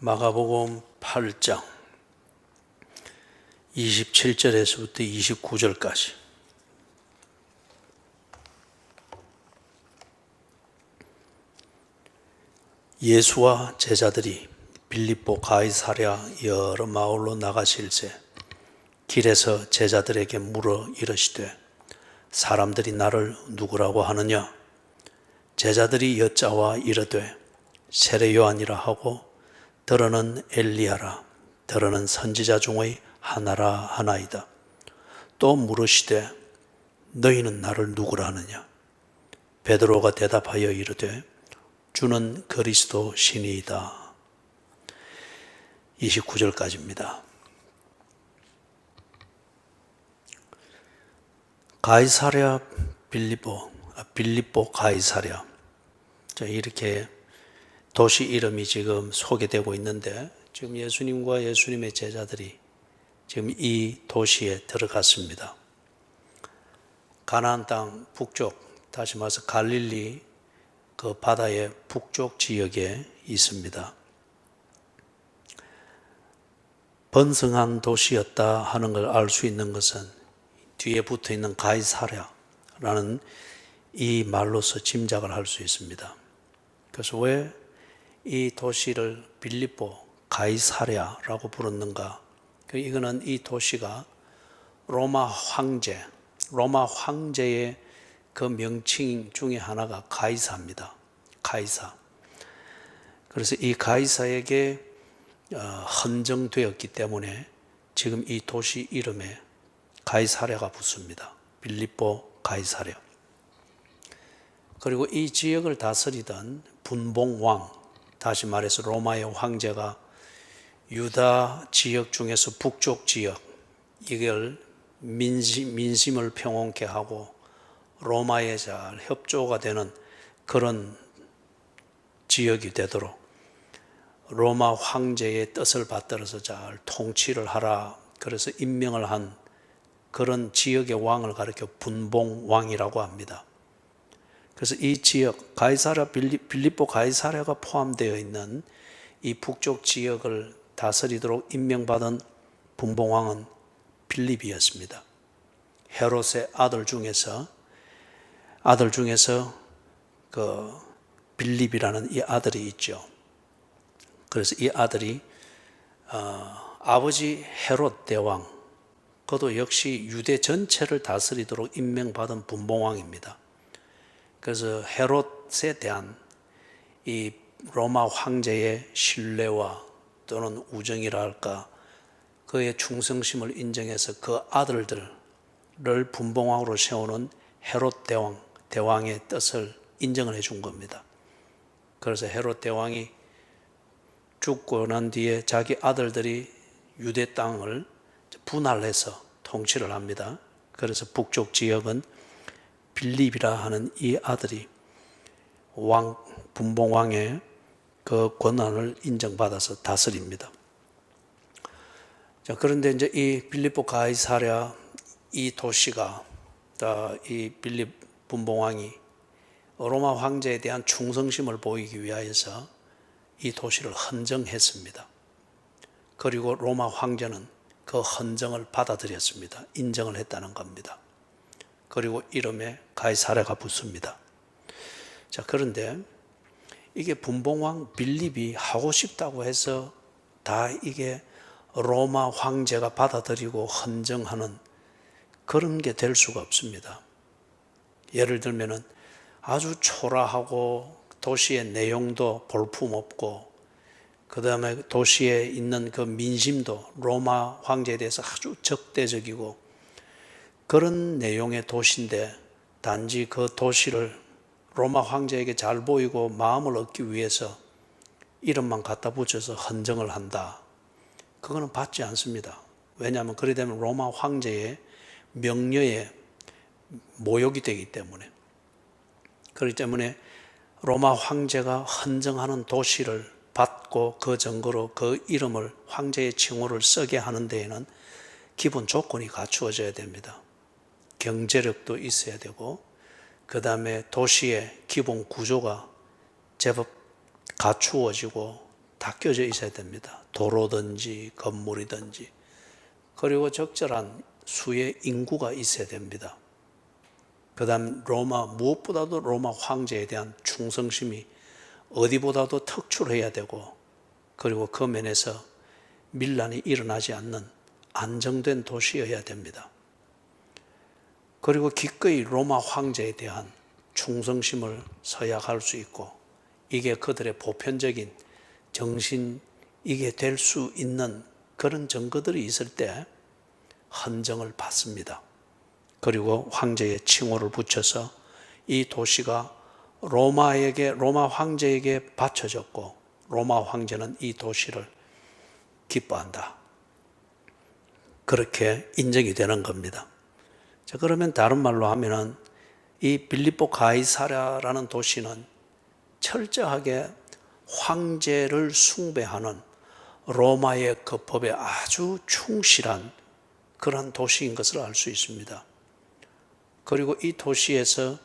마가복음 8장 27절에서부터 29절까지. 예수와 제자들이 빌립보 가이사랴 여러 마을로 나가실새 길에서 제자들에게 물어 이르시되 사람들이 나를 누구라고 하느냐? 제자들이 여짜와 이르되 세례 요한이라 하고 더러는 엘리야라, 더러는 선지자 중의 하나라 하나이다. 또 물으시되 너희는 나를 누구라 하느냐? 베드로가 대답하여 이르되 주는 그리스도 신이이다. 29절까지입니다. 가이사랴 빌립보 가이사랴, 이렇게 도시 이름이 지금 소개되고 있는데, 지금 예수님과 예수님의 제자들이 지금 이 도시에 들어갔습니다. 가나안 땅 북쪽, 다시 말해서 갈릴리 그 바다의 북쪽 지역에 있습니다. 번성한 도시였다 하는 걸 알 수 있는 것은 뒤에 붙어 있는 가이사랴라는 이 말로서 짐작을 할 수 있습니다. 그래서 왜 이 도시를 빌립보 가이사랴라고 부르는가? 이거는 이 도시가 로마 황제의 그 명칭 중에 하나가 가이사입니다. 가이사. 그래서 이 가이사에게 헌정되었기 때문에 지금 이 도시 이름에 가이사랴가 붙습니다. 빌립보 가이사랴. 그리고 이 지역을 다스리던 분봉왕, 다시 말해서 로마의 황제가 유다 지역 중에서 북쪽 지역, 이걸 민심을 평온케 하고 로마에 잘 협조가 되는 그런 지역이 되도록 로마 황제의 뜻을 받들어서 잘 통치를 하라, 그래서 임명을 한 그런 지역의 왕을 가리켜 분봉왕이라고 합니다. 그래서 이 지역 가이사랴, 빌립보 가이사랴가 포함되어 있는 이 북쪽 지역을 다스리도록 임명받은 분봉왕은 빌립이었습니다. 헤롯의 아들 중에서 그 빌립이라는 이 아들이 있죠. 그래서 이 아들이 아버지 헤롯 대왕, 그도 역시 유대 전체를 다스리도록 임명받은 분봉왕입니다. 그래서 헤롯에 대한 이 로마 황제의 신뢰와 또는 우정이라 할까, 그의 충성심을 인정해서 그 아들들을 분봉왕으로 세우는 헤롯 대왕의 뜻을 인정을 해준 겁니다. 그래서 헤롯 대왕이 죽고 난 뒤에 자기 아들들이 유대 땅을 분할해서 통치를 합니다. 그래서 북쪽 지역은 빌립이라 하는 이 아들이 분봉왕의 그 권한을 인정받아서 다스립니다. 자, 그런데 이제 이 빌립보 가이사랴 이 도시가, 이 빌립 분봉왕이 로마 황제에 대한 충성심을 보이기 위하여서 이 도시를 헌정했습니다. 그리고 로마 황제는 그 헌정을 받아들였습니다. 인정을 했다는 겁니다. 그리고 이름에 가이사랴가 붙습니다. 자, 그런데 이게 분봉왕 빌립이 하고 싶다고 해서 다 이게 로마 황제가 받아들이고 헌정하는 그런 게 될 수가 없습니다. 예를 들면은 아주 초라하고 도시의 내용도 볼품없고, 그 다음에 도시에 있는 그 민심도 로마 황제에 대해서 아주 적대적이고 그런 내용의 도시인데, 단지 그 도시를 로마 황제에게 잘 보이고 마음을 얻기 위해서 이름만 갖다 붙여서 헌정을 한다. 그거는 받지 않습니다. 왜냐하면 그래 되면 로마 황제의 명예에 모욕이 되기 때문에. 그렇기 때문에 로마 황제가 헌정하는 도시를 받고 그 증거로 그 이름을, 황제의 칭호를 쓰게 하는 데에는 기본 조건이 갖추어져야 됩니다. 경제력도 있어야 되고, 그 다음에 도시의 기본 구조가 제법 갖추어지고 닦여져 있어야 됩니다. 도로든지 건물이든지. 그리고 적절한 수의 인구가 있어야 됩니다. 그 다음 무엇보다도 로마 황제에 대한 충성심이 어디보다도 특출해야 되고, 그리고 그 면에서 밀란이 일어나지 않는 안정된 도시여야 됩니다. 그리고 기꺼이 로마 황제에 대한 충성심을 서약할 수 있고, 이게 그들의 보편적인 정신이게 될 수 있는 그런 증거들이 있을 때 헌정을 받습니다. 그리고 황제의 칭호를 붙여서 이 도시가 로마 황제에게 바쳐졌고, 로마 황제는 이 도시를 기뻐한다. 그렇게 인정이 되는 겁니다. 자, 그러면 다른 말로 하면은 이 빌립보 가이사랴라는 도시는 철저하게 황제를 숭배하는 로마의 그 법에 아주 충실한 그런 도시인 것을 알 수 있습니다. 그리고 이 도시에서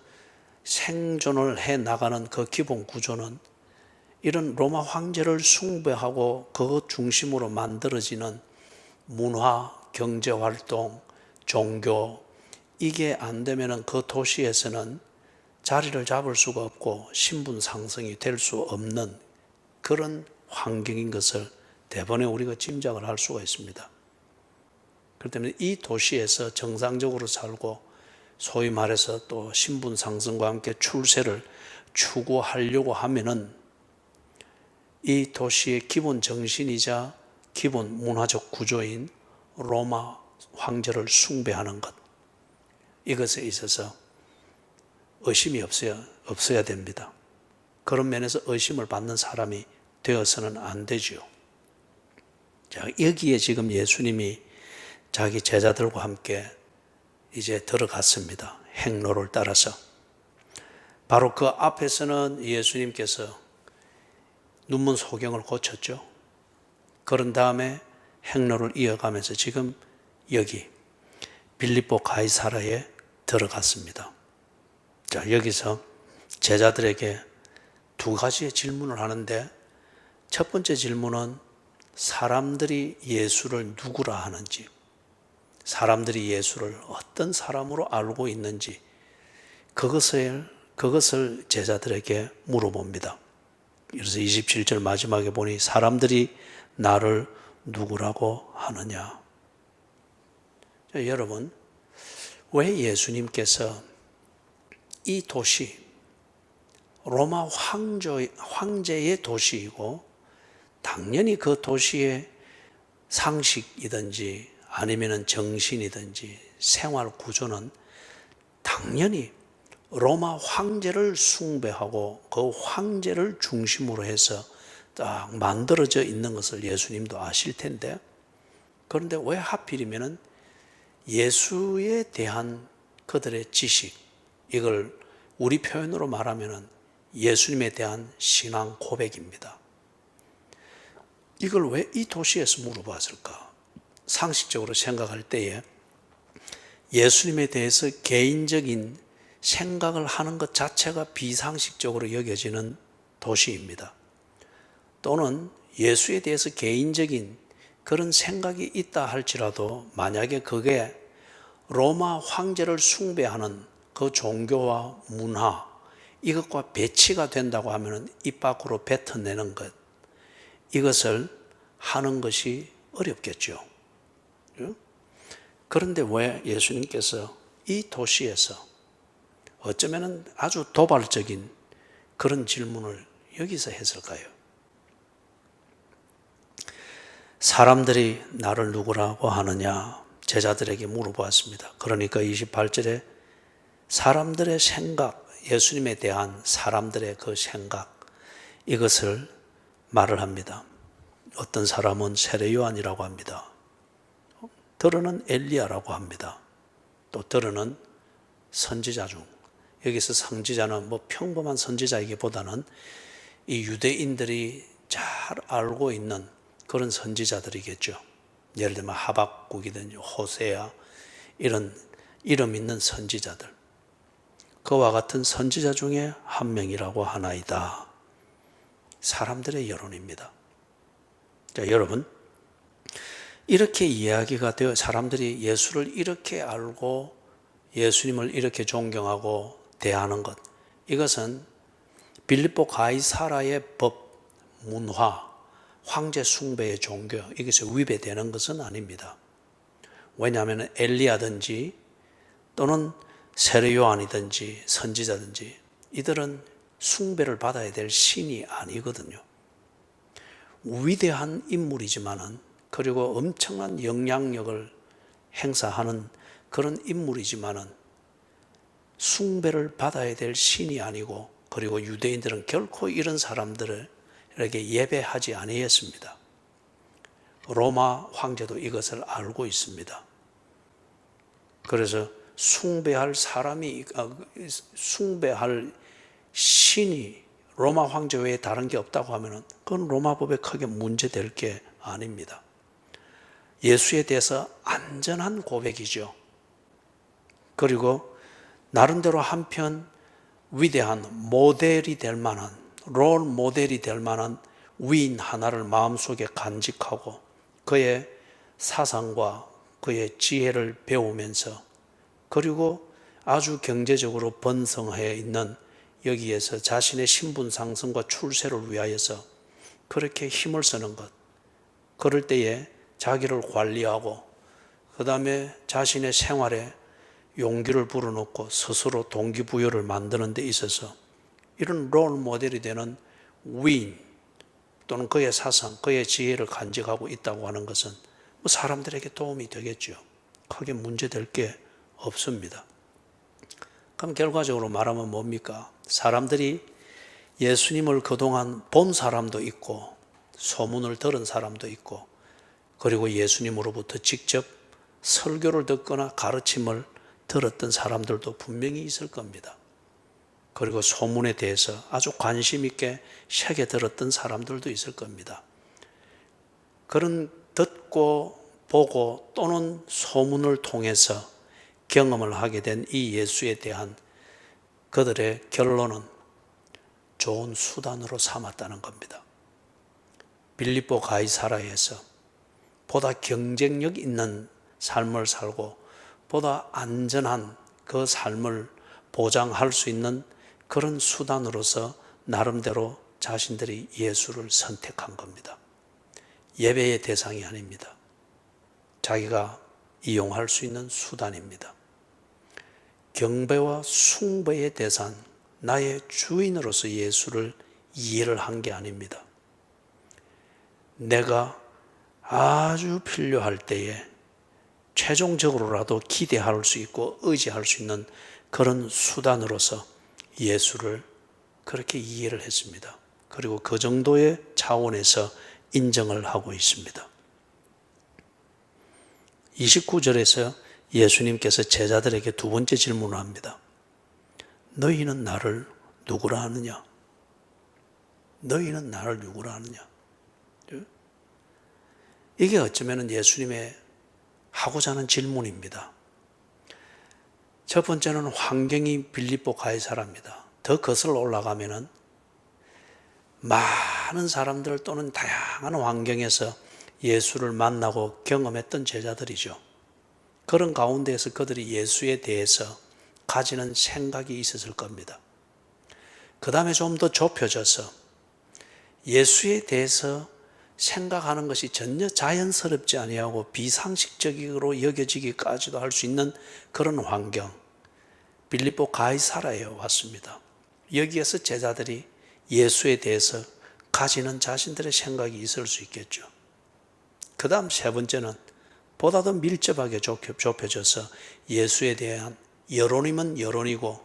생존을 해 나가는 그 기본 구조는 이런 로마 황제를 숭배하고 그것 중심으로 만들어지는 문화, 경제활동, 종교, 이게 안 되면은 그 도시에서는 자리를 잡을 수가 없고 신분 상승이 될 수 없는 그런 환경인 것을 대번에 우리가 짐작을 할 수가 있습니다. 그렇기 때문에 이 도시에서 정상적으로 살고 소위 말해서 또 신분 상승과 함께 출세를 추구하려고 하면은 이 도시의 기본 정신이자 기본 문화적 구조인 로마 황제를 숭배하는 것, 이것에 있어서 의심이 없어야 됩니다. 그런 면에서 의심을 받는 사람이 되어서는 안 되지요. 자, 여기에 지금 예수님이 자기 제자들과 함께 이제 들어갔습니다. 행로를 따라서. 바로 그 앞에서는 예수님께서 눈먼 소경을 고쳤죠. 그런 다음에 행로를 이어가면서 지금 여기 빌립보 가이사랴에 들어갔습니다. 자, 여기서 제자들에게 두 가지의 질문을 하는데, 첫 번째 질문은 사람들이 예수를 누구라 하는지, 사람들이 예수를 어떤 사람으로 알고 있는지, 그것을 제자들에게 물어봅니다. 그래서 27절 마지막에 보니 사람들이 나를 누구라고 하느냐. 자, 여러분, 왜 예수님께서 이 도시, 로마 황제의 도시이고 당연히 그 도시의 상식이든지 아니면 정신이든지 생활 구조는 당연히 로마 황제를 숭배하고 그 황제를 중심으로 해서 딱 만들어져 있는 것을 예수님도 아실 텐데, 그런데 왜 하필이면 예수에 대한 그들의 지식, 이걸 우리 표현으로 말하면 예수님에 대한 신앙 고백입니다. 이걸 왜 이 도시에서 물어봤을까? 상식적으로 생각할 때에 예수님에 대해서 개인적인 생각을 하는 것 자체가 비상식적으로 여겨지는 도시입니다. 또는 예수에 대해서 개인적인 그런 생각이 있다 할지라도 만약에 그게 로마 황제를 숭배하는 그 종교와 문화, 이것과 배치가 된다고 하면 입 밖으로 뱉어내는 것, 이것을 하는 것이 어렵겠죠. 그런데 왜 예수님께서 이 도시에서 어쩌면 아주 도발적인 그런 질문을 여기서 했을까요? 사람들이 나를 누구라고 하느냐, 제자들에게 물어보았습니다. 그러니까 28절에 사람들의 생각, 예수님에 대한 사람들의 그 생각, 이것을 말을 합니다. 어떤 사람은 세례 요한이라고 합니다. 들어는 엘리야라고 합니다. 또 들어는 선지자 중, 여기서 선지자는 뭐 평범한 선지자이기보다는 이 유대인들이 잘 알고 있는 그런 선지자들이겠죠. 예를 들면 하박국이든지 호세아, 이런 이름 있는 선지자들, 그와 같은 선지자 중에 한 명이라고 하나이다. 사람들의 여론입니다. 자, 여러분, 이렇게 이야기가 되어 사람들이 예수를 이렇게 알고 예수님을 이렇게 존경하고 대하는 것, 이것은 빌립보 가이사라의 법, 문화, 황제 숭배의 종교, 이것에 위배되는 것은 아닙니다. 왜냐하면 엘리야든지 또는 세례 요한이든지 선지자든지 이들은 숭배를 받아야 될 신이 아니거든요. 위대한 인물이지만은, 그리고 엄청난 영향력을 행사하는 그런 인물이지만은 숭배를 받아야 될 신이 아니고, 그리고 유대인들은 결코 이런 사람들에게 예배하지 아니했습니다. 로마 황제도 이것을 알고 있습니다. 그래서 숭배할 신이 로마 황제 외에 다른 게 없다고 하면은 그건 로마 법에 크게 문제될 게 아닙니다. 예수에 대해서 안전한 고백이죠. 그리고 나름대로 한편 위대한 모델이 될 만한, 롤 모델이 될 만한 위인 하나를 마음속에 간직하고 그의 사상과 그의 지혜를 배우면서, 그리고 아주 경제적으로 번성해 있는 여기에서 자신의 신분 상승과 출세를 위하여서 그렇게 힘을 쓰는 것, 그럴 때에 자기를 관리하고 그 다음에 자신의 생활에 용기를 불어넣고 스스로 동기부여를 만드는 데 있어서 이런 롤 모델이 되는 위인 또는 그의 사상, 그의 지혜를 간직하고 있다고 하는 것은 사람들에게 도움이 되겠죠. 크게 문제될 게 없습니다. 그럼 결과적으로 말하면 뭡니까? 사람들이 예수님을 그동안 본 사람도 있고 소문을 들은 사람도 있고, 그리고 예수님으로부터 직접 설교를 듣거나 가르침을 들었던 사람들도 분명히 있을 겁니다. 그리고 소문에 대해서 아주 관심 있게 새겨 들었던 사람들도 있을 겁니다. 그런 듣고 보고 또는 소문을 통해서 경험을 하게 된 이 예수에 대한 그들의 결론은 좋은 수단으로 삼았다는 겁니다. 빌립보 가이사라에서 보다 경쟁력 있는 삶을 살고 보다 안전한 그 삶을 보장할 수 있는 그런 수단으로서 나름대로 자신들이 예수를 선택한 겁니다. 예배의 대상이 아닙니다. 자기가 이용할 수 있는 수단입니다. 경배와 숭배의 대상, 나의 주인으로서 예수를 이해를 한 게 아닙니다. 내가 아주 필요할 때에 최종적으로라도 기대할 수 있고 의지할 수 있는 그런 수단으로서 예수를 그렇게 이해를 했습니다. 그리고 그 정도의 차원에서 인정을 하고 있습니다. 29절에서 예수님께서 제자들에게 두 번째 질문을 합니다. 너희는 나를 누구라 하느냐? 너희는 나를 누구라 하느냐? 이게 어쩌면 예수님의 하고자 하는 질문입니다. 첫 번째는 환경이 빌립보 가이사라입니다. 더 거슬러 올라가면은 많은 사람들 또는 다양한 환경에서 예수를 만나고 경험했던 제자들이죠. 그런 가운데에서 그들이 예수에 대해서 가지는 생각이 있었을 겁니다. 그 다음에 좀 더 좁혀져서 예수에 대해서 생각하는 것이 전혀 자연스럽지 아니하고 비상식적으로 여겨지기까지도 할 수 있는 그런 환경, 빌립보 가이사라에 왔습니다. 여기에서 제자들이 예수에 대해서 가지는 자신들의 생각이 있을 수 있겠죠. 그 다음 세 번째는 보다 더 밀접하게 좁혀져서 예수에 대한 여론이면 여론이고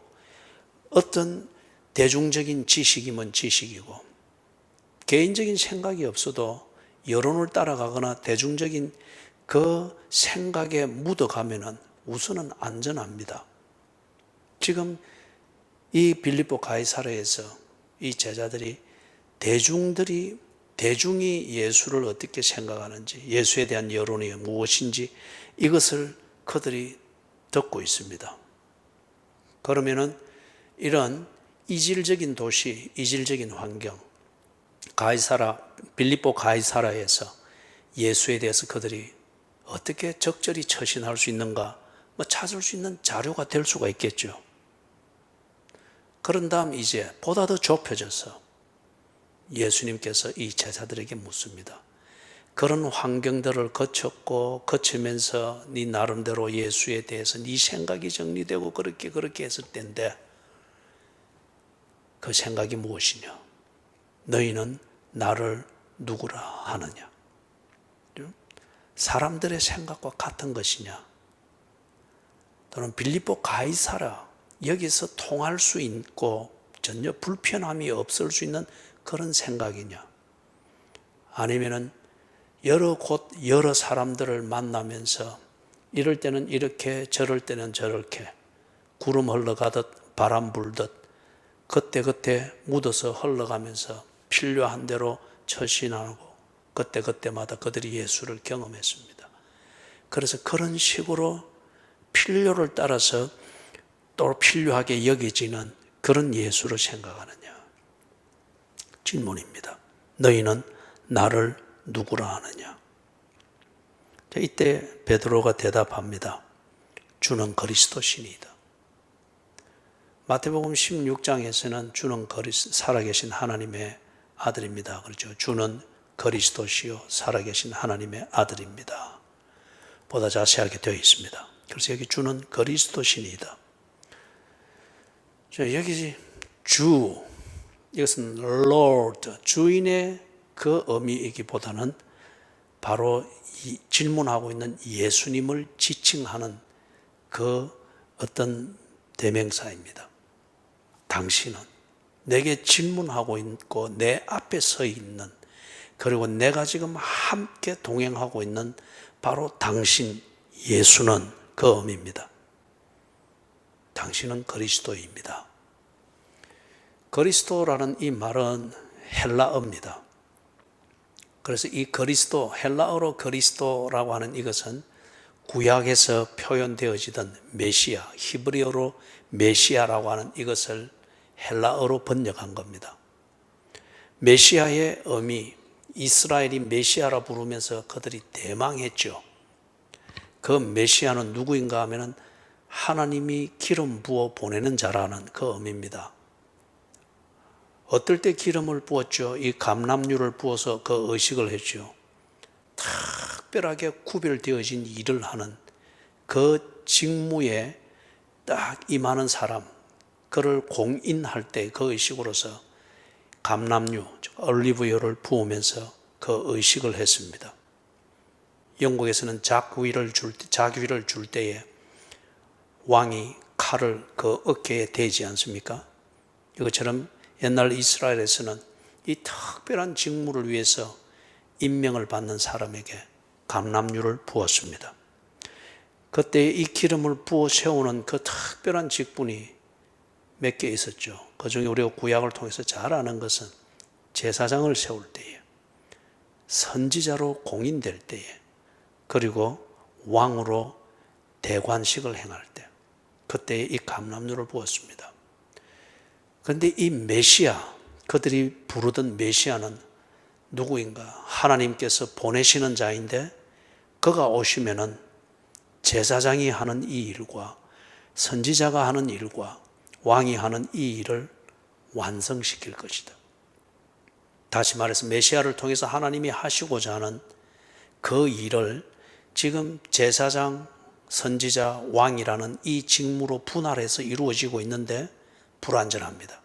어떤 대중적인 지식이면 지식이고 개인적인 생각이 없어도 여론을 따라가거나 대중적인 그 생각에 묻어가면은 우선은 안전합니다. 지금 이 빌립보 가이사라에서 이 제자들이 대중이 예수를 어떻게 생각하는지, 예수에 대한 여론이 무엇인지 이것을 그들이 듣고 있습니다. 그러면은 이런 이질적인 도시, 이질적인 환경, 빌립보 가이사라에서 예수에 대해서 그들이 어떻게 적절히 처신할 수 있는가 찾을 수 있는 자료가 될 수가 있겠죠. 그런 다음 이제 보다 더 좁혀져서 예수님께서 이 제자들에게 묻습니다. 그런 환경들을 거치면서 네 나름대로 예수에 대해서 네 생각이 정리되고 그렇게 했을 때인데 그 생각이 무엇이냐? 너희는 나를 누구라 하느냐? 사람들의 생각과 같은 것이냐? 또는 빌립보 가이사라 여기서 통할 수 있고 전혀 불편함이 없을 수 있는 그런 생각이냐? 아니면은 여러 곳 여러 사람들을 만나면서 이럴 때는 이렇게 저럴 때는 저렇게 구름 흘러가듯 바람 불듯 그때그때 묻어서 흘러가면서 필요한 대로 처신하고 그때마다 그들이 예수를 경험했습니다. 그래서 그런 식으로 필요를 따라서 또 필요하게 여겨지는 그런 예수를 생각하느냐? 질문입니다. 너희는 나를 누구라 하느냐? 이때 베드로가 대답합니다. 주는 그리스도시니이다. 마태복음 16장에서는 주는 살아계신 하나님의 아들입니다. 그렇죠. 주는 그리스도시요 살아계신 하나님의 아들입니다. 보다 자세하게 되어 있습니다. 그래서 여기 주는 그리스도시니이다. 여기 주, 이것은 Lord, 주인의 그 의미이기보다는 바로 이 질문하고 있는 예수님을 지칭하는 그 어떤 대명사입니다. 당신은 내게 질문하고 있고 내 앞에 서 있는 그리고 내가 지금 함께 동행하고 있는 바로 당신 예수는 그 의미입니다. 당신은 그리스도입니다. 그리스도라는 이 말은 헬라어입니다. 그래서 이 그리스도, 헬라어로 그리스도라고 하는 이것은 구약에서 표현되어지던 메시아, 히브리어로 메시아라고 하는 이것을 헬라어로 번역한 겁니다. 메시아의 의미, 이스라엘이 메시아라 부르면서 그들이 대망했죠. 그 메시아는 누구인가 하면은 하나님이 기름 부어 보내는 자라는 그 의미입니다. 어떨 때 기름을 부었죠? 이 감람유를 부어서 그 의식을 했죠. 특별하게 구별되어진 일을 하는 그 직무에 딱 임하는 사람, 그를 공인할 때 그 의식으로서 감람유, 올리브유를 부으면서 그 의식을 했습니다. 영국에서는 자귀를 줄 때에 왕이 칼을 그 어깨에 대지 않습니까? 이것처럼 옛날 이스라엘에서는 이 특별한 직무를 위해서 임명을 받는 사람에게 감람유를 부었습니다. 그때 이 기름을 부어 세우는 그 특별한 직분이 몇 개 있었죠. 그중에 우리가 구약을 통해서 잘 아는 것은 제사장을 세울 때에, 선지자로 공인될 때에, 그리고 왕으로 대관식을 행할 때, 그때 이 감람유를 부었습니다. 그런데 이 메시아, 그들이 부르던 메시아는 누구인가? 하나님께서 보내시는 자인데 그가 오시면은 제사장이 하는 이 일과 선지자가 하는 일과 왕이 하는 이 일을 완성시킬 것이다. 다시 말해서 메시아를 통해서 하나님이 하시고자 하는 그 일을 지금 제사장, 선지자, 왕이라는 이 직무로 분할해서 이루어지고 있는데 불완전합니다.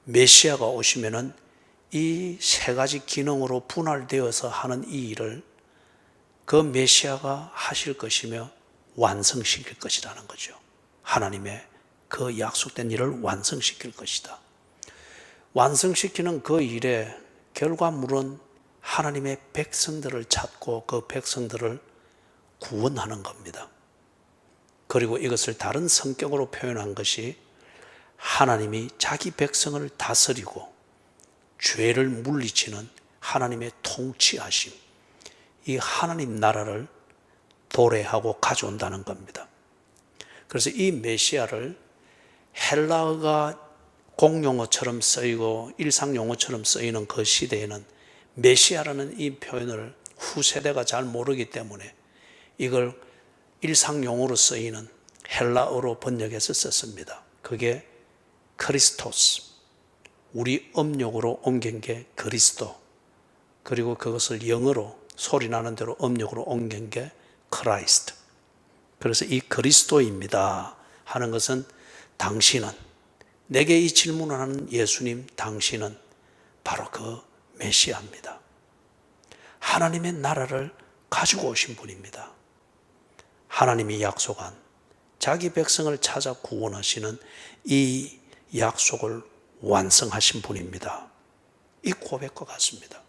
메시아가 오시면은 이 세 가지 기능으로 분할되어서 하는 이 일을 그 메시아가 하실 것이며 완성시킬 것이라는 거죠. 하나님의 그 약속된 일을 완성시킬 것이다. 완성시키는 그 일의 결과물은 하나님의 백성들을 찾고 그 백성들을 구원하는 겁니다. 그리고 이것을 다른 성격으로 표현한 것이 하나님이 자기 백성을 다스리고 죄를 물리치는 하나님의 통치하심, 이 하나님 나라를 도래하고 가져온다는 겁니다. 그래서 이 메시아를 헬라어가 공용어처럼 쓰이고 일상용어처럼 쓰이는 그 시대에는 메시아라는 이 표현을 후세대가 잘 모르기 때문에 이걸 일상용어로 쓰이는 헬라어로 번역해서 썼습니다. 그게 크리스토스, 우리 음력으로 옮긴 게 그리스도, 그리고 그것을 영어로 소리 나는 대로 음력으로 옮긴 게 크라이스트. 그래서 이 그리스도입니다 하는 것은 당신은, 내게 이 질문을 하는 예수님 당신은 바로 그 메시아입니다. 하나님의 나라를 가지고 오신 분입니다. 하나님이 약속한 자기 백성을 찾아 구원하시는 이 약속을 완성하신 분입니다. 이 고백과 같습니다.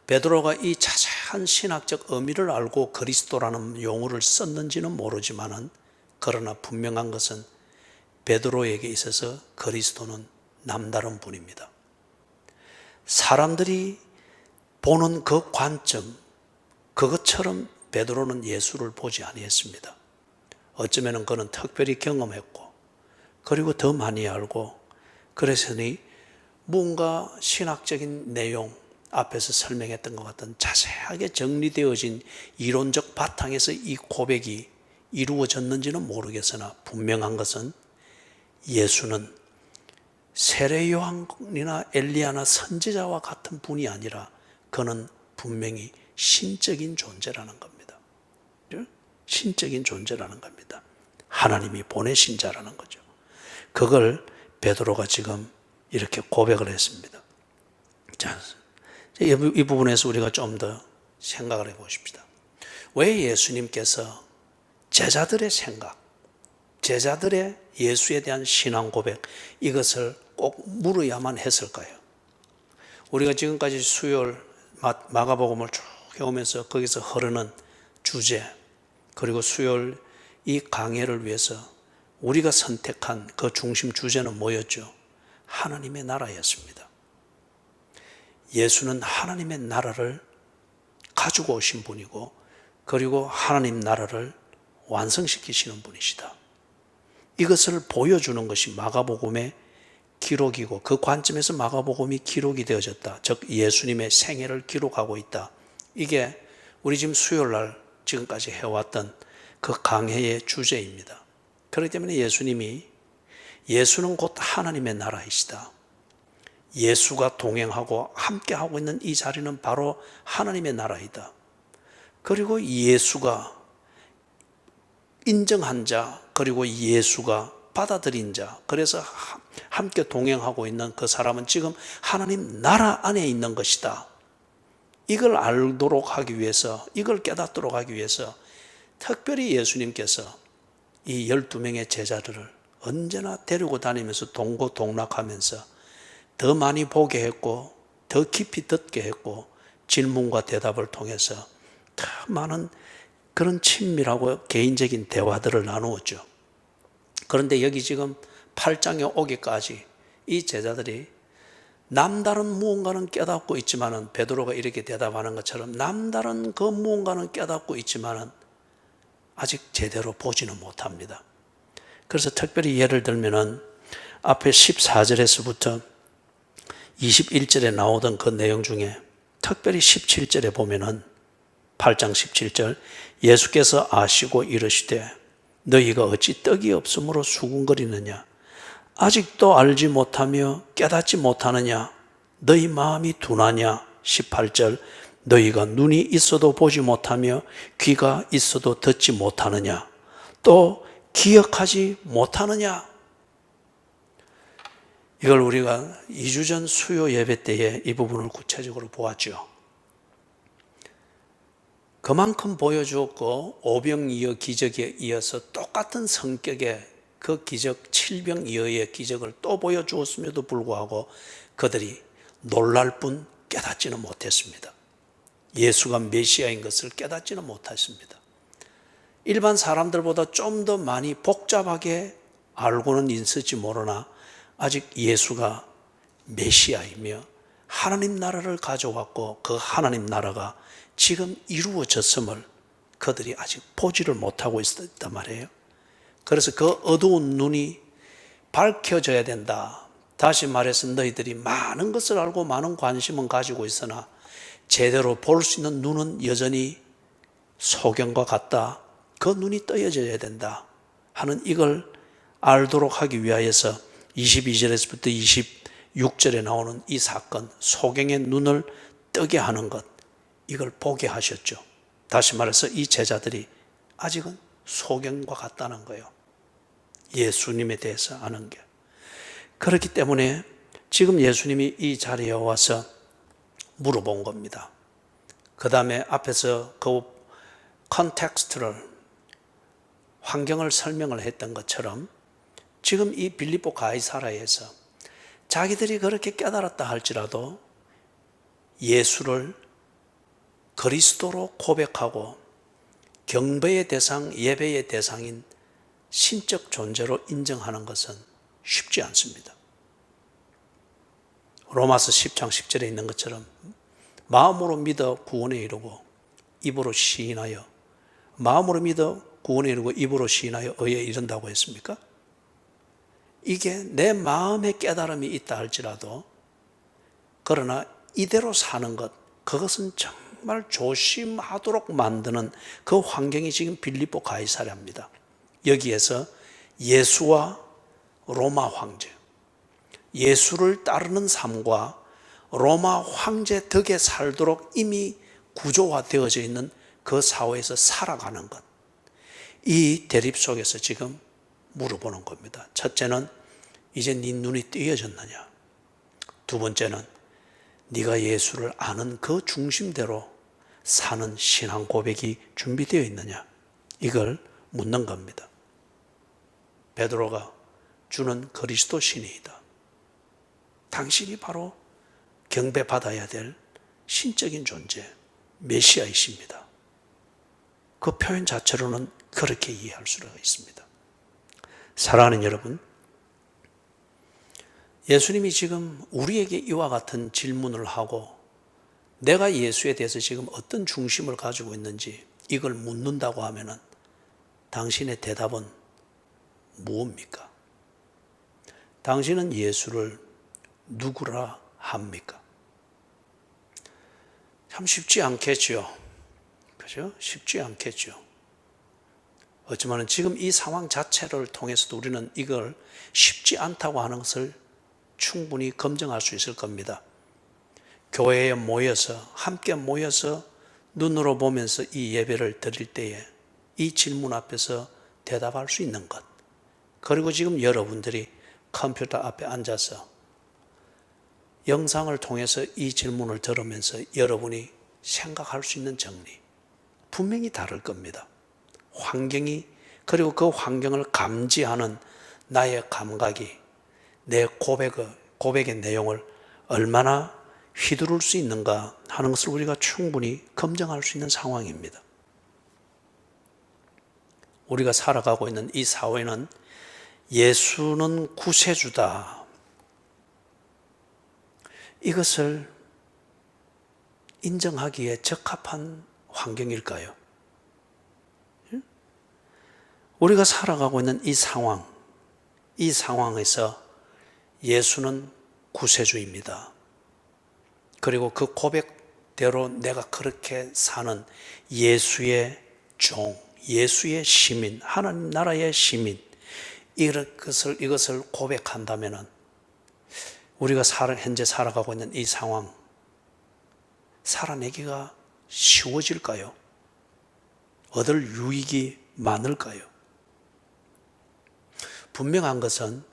베드로가 이 자세한 신학적 의미를 알고 그리스도라는 용어를 썼는지는 모르지만은, 그러나 분명한 것은 베드로에게 있어서 그리스도는 남다른 분입니다. 사람들이 보는 그 관점, 그것처럼 베드로는 예수를 보지 아니했습니다. 어쩌면 그는 특별히 경험했고, 그리고 더 많이 알고, 그래서니 뭔가 신학적인 내용, 앞에서 설명했던 것 같은 자세하게 정리되어진 이론적 바탕에서 이 고백이 이루어졌는지는 모르겠으나, 분명한 것은 예수는 세례 요한이나 엘리야나 선지자와 같은 분이 아니라 그는 분명히 신적인 존재라는 겁니다. 신적인 존재라는 겁니다. 하나님이 보내신 자라는 거죠. 그걸 베드로가 지금 이렇게 고백을 했습니다. 자, 이 부분에서 우리가 좀 더 생각을 해보십시다. 왜 예수님께서 제자들의 생각, 제자들의 예수에 대한 신앙 고백, 이것을 꼭 물어야만 했을까요? 우리가 지금까지 수요일 마가복음을 쭉 해오면서 거기서 흐르는 주제, 그리고 수요일 이 강해를 위해서 우리가 선택한 그 중심 주제는 뭐였죠? 하나님의 나라였습니다. 예수는 하나님의 나라를 가지고 오신 분이고, 그리고 하나님 나라를 완성시키시는 분이시다. 이것을 보여주는 것이 마가복음의 기록이고, 그 관점에서 마가복음이 기록이 되어졌다. 즉 예수님의 생애를 기록하고 있다. 이게 우리 지금 수요일날 지금까지 해왔던 그 강해의 주제입니다. 그렇기 때문에 예수는 곧 하나님의 나라이시다. 예수가 동행하고 함께하고 있는 이 자리는 바로 하나님의 나라이다. 그리고 예수가 인정한 자, 그리고 예수가 받아들인 자, 그래서 함께 동행하고 있는 그 사람은 지금 하나님 나라 안에 있는 것이다. 이걸 알도록 하기 위해서, 이걸 깨닫도록 하기 위해서 특별히 예수님께서 이 12명의 제자들을 언제나 데리고 다니면서 동고동락하면서 더 많이 보게 했고, 더 깊이 듣게 했고, 질문과 대답을 통해서 더 많은 그런 친밀하고 개인적인 대화들을 나누었죠. 그런데 여기 지금 8장에 오기까지 이 제자들이 남다른 무언가는 깨닫고 있지만은, 베드로가 이렇게 대답하는 것처럼 남다른 그 무언가는 깨닫고 있지만은 아직 제대로 보지는 못합니다. 그래서 특별히 예를 들면은 앞에 14절에서부터 21절에 나오던 그 내용 중에 특별히 17절에 보면은 8장 17절, 예수께서 아시고 이르시되 너희가 어찌 떡이 없으므로 수군거리느냐? 아직도 알지 못하며 깨닫지 못하느냐? 너희 마음이 둔하냐? 18절, 너희가 눈이 있어도 보지 못하며 귀가 있어도 듣지 못하느냐? 또 기억하지 못하느냐? 이걸 우리가 2주 전 수요 예배 때에 이 부분을 구체적으로 보았죠. 그만큼 보여주었고, 오병이어 기적에 이어서 똑같은 성격의 그 기적, 칠병이어의 기적을 또 보여주었음에도 불구하고 그들이 놀랄 뿐 깨닫지는 못했습니다. 예수가 메시아인 것을 깨닫지는 못했습니다. 일반 사람들보다 좀 더 많이 복잡하게 알고는 있을지 모르나 아직 예수가 메시아이며 하나님 나라를 가져왔고, 그 하나님 나라가 지금 이루어졌음을 그들이 아직 보지를 못하고 있었단 말이에요. 그래서 그 어두운 눈이 밝혀져야 된다. 다시 말해서 너희들이 많은 것을 알고 많은 관심은 가지고 있으나 제대로 볼 수 있는 눈은 여전히 소경과 같다. 그 눈이 떠여져야 된다 하는 이걸 알도록 하기 위하여서 22절에서부터 26절에 나오는 이 사건, 소경의 눈을 뜨게 하는 것, 이걸 보게 하셨죠. 다시 말해서 이 제자들이 아직은 소경과 같다는 거예요. 예수님에 대해서 아는 게. 그렇기 때문에 지금 예수님이 이 자리에 와서 물어본 겁니다. 그 다음에 앞에서 그 컨텍스트를, 환경을 설명을 했던 것처럼 지금 이 빌립보 가이사라에서 자기들이 그렇게 깨달았다 할지라도 예수를 그리스도로 고백하고 경배의 대상, 예배의 대상인 신적 존재로 인정하는 것은 쉽지 않습니다. 로마서 10장 10절에 있는 것처럼 마음으로 믿어 구원에 이르고 입으로 시인하여, 마음으로 믿어 구원에 이르고 입으로 시인하여 의에 이른다고 했습니까? 이게 내 마음의 깨달음이 있다 할지라도, 그러나 이대로 사는 것, 그것은 정말 조심하도록 만드는 그 환경이 지금 빌립보 가이사랴입니다. 여기에서 예수와 로마 황제, 예수를 따르는 삶과 로마 황제 덕에 살도록 이미 구조화되어져 있는 그 사회에서 살아가는 것, 이 대립 속에서 지금 물어보는 겁니다. 첫째는 이제 네 눈이 뜨여졌느냐? 두 번째는 네가 예수를 아는 그 중심대로 사는 신앙 고백이 준비되어 있느냐? 이걸 묻는 겁니다. 베드로가 주는 그리스도 신이이다. 당신이 바로 경배받아야 될 신적인 존재, 메시아이십니다. 그 표현 자체로는 그렇게 이해할 수가 있습니다. 사랑하는 여러분, 예수님이 지금 우리에게 이와 같은 질문을 하고 내가 예수에 대해서 지금 어떤 중심을 가지고 있는지 이걸 묻는다고 하면은 당신의 대답은 무엇입니까? 당신은 예수를 누구라 합니까? 참 쉽지 않겠죠. 그죠? 쉽지 않겠죠. 어쩌면 지금 이 상황 자체를 통해서도 우리는 이걸 쉽지 않다고 하는 것을 충분히 검증할 수 있을 겁니다. 교회에 모여서, 함께 모여서 눈으로 보면서 이 예배를 드릴 때에 이 질문 앞에서 대답할 수 있는 것, 그리고 지금 여러분들이 컴퓨터 앞에 앉아서 영상을 통해서 이 질문을 들으면서 여러분이 생각할 수 있는 정리, 분명히 다를 겁니다. 환경이, 그리고 그 환경을 감지하는 나의 감각이 내 고백의 내용을 얼마나 휘두를 수 있는가 하는 것을 우리가 충분히 검증할 수 있는 상황입니다. 우리가 살아가고 있는 이 사회는 예수는 구세주다, 이것을 인정하기에 적합한 환경일까요? 우리가 살아가고 있는 이 상황에서 예수는 구세주입니다. 그리고 그 고백대로 내가 그렇게 사는 예수의 종, 예수의 시민, 하나님 나라의 시민, 이것을 고백한다면 우리가 현재 살아가고 있는 이 상황, 살아내기가 쉬워질까요? 얻을 유익이 많을까요? 분명한 것은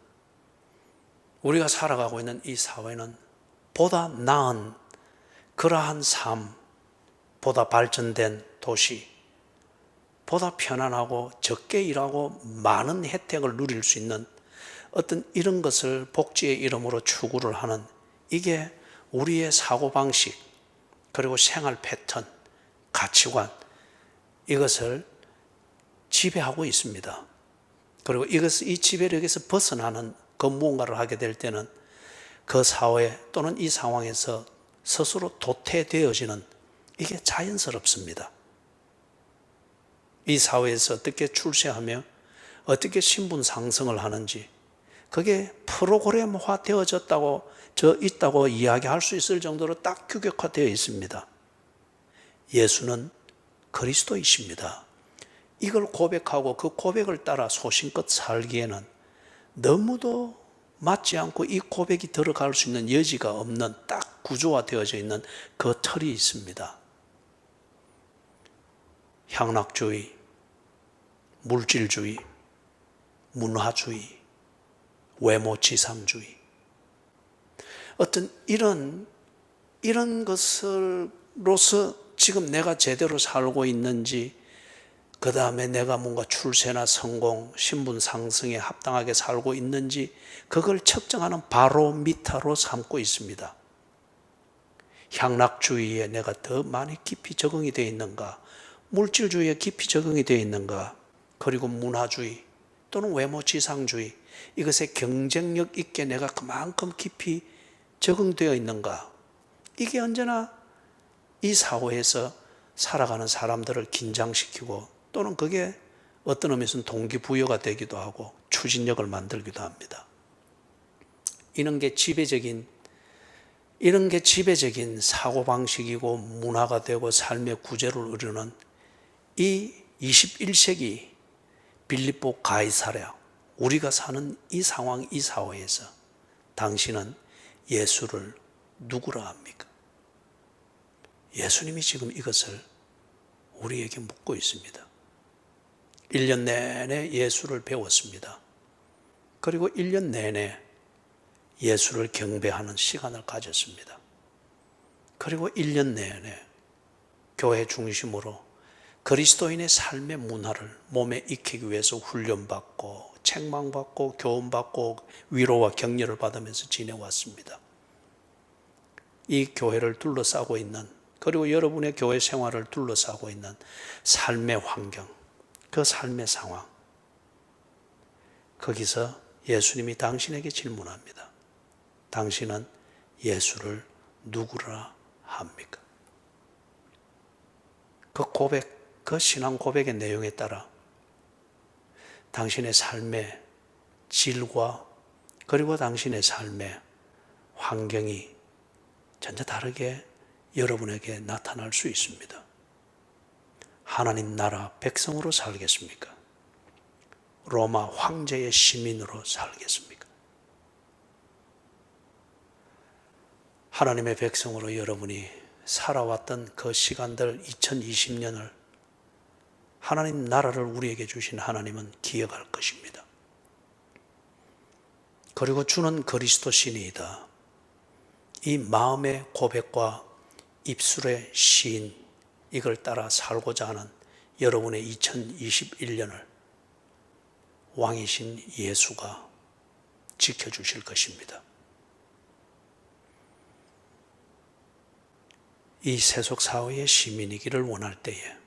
우리가 살아가고 있는 이 사회는 보다 나은 그러한 삶, 보다 발전된 도시, 보다 편안하고 적게 일하고 많은 혜택을 누릴 수 있는 어떤 이런 것을 복지의 이름으로 추구를 하는, 이게 우리의 사고방식, 그리고 생활 패턴, 가치관, 이것을 지배하고 있습니다. 그리고 이 지배력에서 벗어나는 그 무언가를 하게 될 때는 그 사회 또는 이 상황에서 스스로 도태되어지는, 이게 자연스럽습니다. 이 사회에서 어떻게 출세하며 어떻게 신분 상승을 하는지, 그게 프로그램화 있다고 이야기할 수 있을 정도로 딱 규격화되어 있습니다. 예수는 그리스도이십니다. 이걸 고백하고 그 고백을 따라 소신껏 살기에는 너무도 맞지 않고 이 고백이 들어갈 수 있는 여지가 없는 딱 구조화되어져 있는 그 틀이 있습니다. 향락주의, 물질주의, 문화주의, 외모지상주의, 어떤 이런 것으로서 지금 내가 제대로 살고 있는지, 그 다음에 내가 뭔가 출세나 성공, 신분 상승에 합당하게 살고 있는지 그걸 측정하는 바로미터로 삼고 있습니다. 향락주의에 내가 더 많이 깊이 적응이 되어 있는가, 물질주의에 깊이 적응이 되어 있는가, 그리고 문화주의 또는 외모지상주의, 이것에 경쟁력 있게 내가 그만큼 깊이 적응되어 있는가, 이게 언제나 이 사회에서 살아가는 사람들을 긴장시키고 또는 그게 어떤 의미에서는 동기부여가 되기도 하고 추진력을 만들기도 합니다. 이런 게 지배적인 사고방식이고 문화가 되고 삶의 구조를 이루는 이 21세기 빌립보 가이사랴, 우리가 사는 이 상황, 이 사회에서 당신은 예수를 누구라 합니까? 예수님이 지금 이것을 우리에게 묻고 있습니다. 1년 내내 예수를 배웠습니다. 그리고 1년 내내 예수를 경배하는 시간을 가졌습니다. 그리고 1년 내내 교회 중심으로 그리스도인의 삶의 문화를 몸에 익히기 위해서 훈련받고 책망받고 교훈받고 위로와 격려를 받으면서 지내왔습니다. 이 교회를 둘러싸고 있는, 그리고 여러분의 교회 생활을 둘러싸고 있는 삶의 환경, 그 삶의 상황, 거기서 예수님이 당신에게 질문합니다. 당신은 예수를 누구라 합니까? 그 고백, 그 신앙 고백의 내용에 따라 당신의 삶의 질과 그리고 당신의 삶의 환경이 전혀 다르게 여러분에게 나타날 수 있습니다. 하나님 나라 백성으로 살겠습니까? 로마 황제의 시민으로 살겠습니까? 하나님의 백성으로 여러분이 살아왔던 그 시간들 2020년을 하나님 나라를 우리에게 주신 하나님은 기억할 것입니다. 그리고 주는 그리스도 신이이다. 이 마음의 고백과 입술의 시인, 이걸 따라 살고자 하는 여러분의 2021년을 왕이신 예수가 지켜주실 것입니다. 이 세속사회의 시민이기를 원할 때에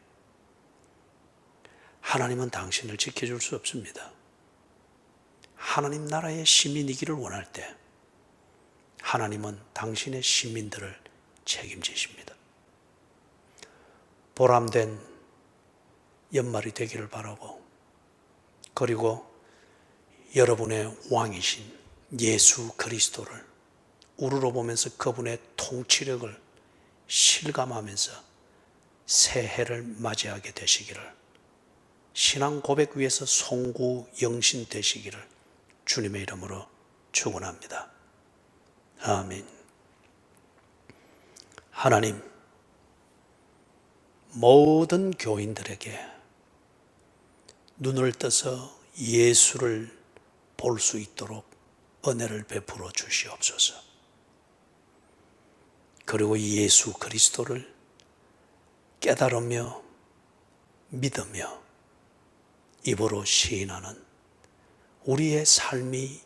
하나님은 당신을 지켜줄 수 없습니다. 하나님 나라의 시민이기를 원할 때 하나님은 당신의 시민들을 책임지십니다. 보람된 연말이 되기를 바라고, 그리고 여러분의 왕이신 예수 그리스도를 우러러 보면서 그분의 통치력을 실감하면서 새해를 맞이하게 되시기를, 신앙 고백 위에서 송구 영신 되시기를 주님의 이름으로 축원합니다. 아멘. 하나님, 모든 교인들에게 눈을 떠서 예수를 볼 수 있도록 은혜를 베풀어 주시옵소서. 그리고 예수 그리스도를 깨달으며 믿으며 입으로 시인하는 우리의 삶이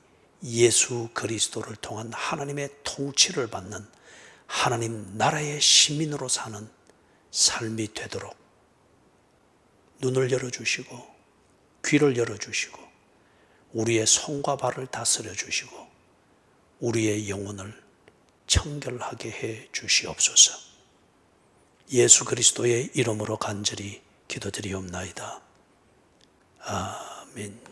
예수 그리스도를 통한 하나님의 통치를 받는 하나님 나라의 시민으로 사는 삶이 되도록 눈을 열어주시고 귀를 열어주시고 우리의 손과 발을 다스려 주시고 우리의 영혼을 청결하게 해 주시옵소서. 예수 그리스도의 이름으로 간절히 기도드리옵나이다. 아멘.